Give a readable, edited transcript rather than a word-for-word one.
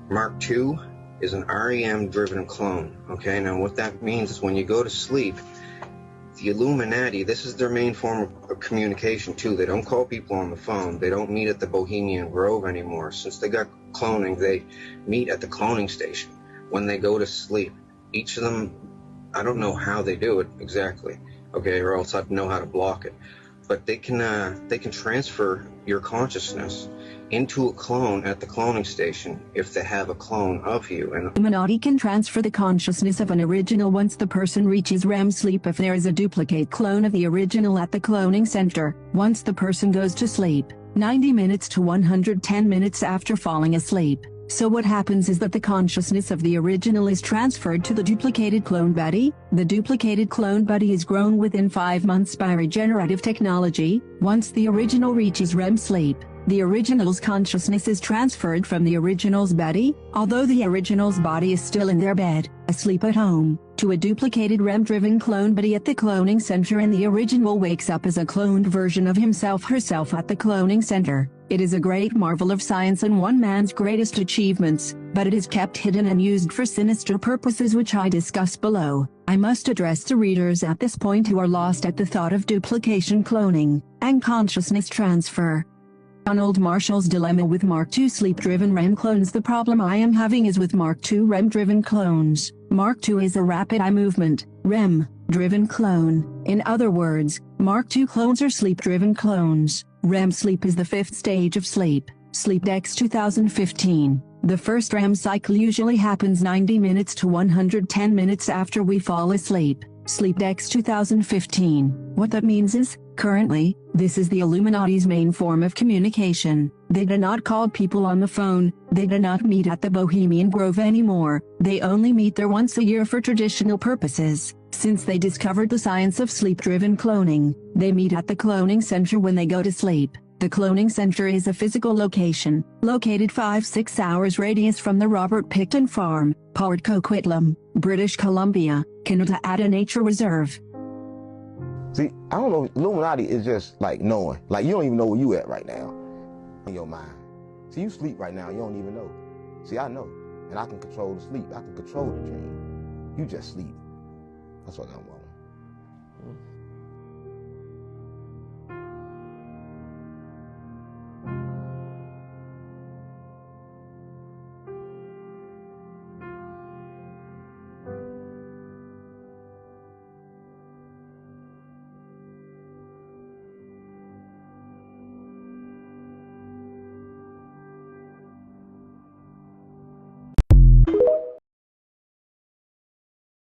Mark II is an REM-driven clone. Okay, now what that means is when you go to sleep, the Illuminati, this is their main form of communication too. They don't call people on the phone. They don't meet at the Bohemian Grove anymore. Since they got cloning, they meet at the cloning station when they go to sleep. Each of them, I don't know how they do it exactly, okay, or else I'd know how to block it. But they can transfer your consciousness into a clone at the cloning station if they have a clone of you. And Illuminati can transfer the consciousness of an original once the person reaches REM sleep if there is a duplicate clone of the original at the cloning center. Once the person goes to sleep, 90 minutes to 110 minutes after falling asleep. So what happens is that the consciousness of the original is transferred to the duplicated clone buddy. The duplicated clone buddy is grown within 5 months by regenerative technology. Once the original reaches REM sleep, the original's consciousness is transferred from the original's buddy, although the original's body is still in their bed, asleep at home, to a duplicated REM-driven clone buddy at the cloning center, and the original wakes up as a cloned version of himself/herself at the cloning center. It is a great marvel of science and one man's greatest achievements, but it is kept hidden and used for sinister purposes which I discuss below. I must address the readers at this point who are lost at the thought of duplication cloning and consciousness transfer. Donald Marshall's dilemma with Mark II sleep-driven REM clones. The problem I am having is with Mark II REM-driven clones. Mark II is a rapid eye movement, REM-driven clone. In other words, Mark II clones are sleep-driven clones. REM sleep is the fifth stage of sleep. SleepDex 2015. The first REM cycle usually happens 90 minutes to 110 minutes after we fall asleep. SleepDex 2015. What that means is, currently, this is the Illuminati's main form of communication. They do not call people on the phone, they do not meet at the Bohemian Grove anymore, they only meet there once a year for traditional purposes. Since they discovered the science of sleep-driven cloning, they meet at the cloning center when they go to sleep. The cloning center is a physical location, located 5-6 hours radius from the Robert Picton Farm, Port Coquitlam, British Columbia, Canada, at a nature reserve. See, I don't know, Illuminati is just like knowing. Like you don't even know where you at right now in your mind. See, you sleep right now, you don't even know. See, I know, and I can control the sleep. I can control the dream. You just sleep. That's what I'm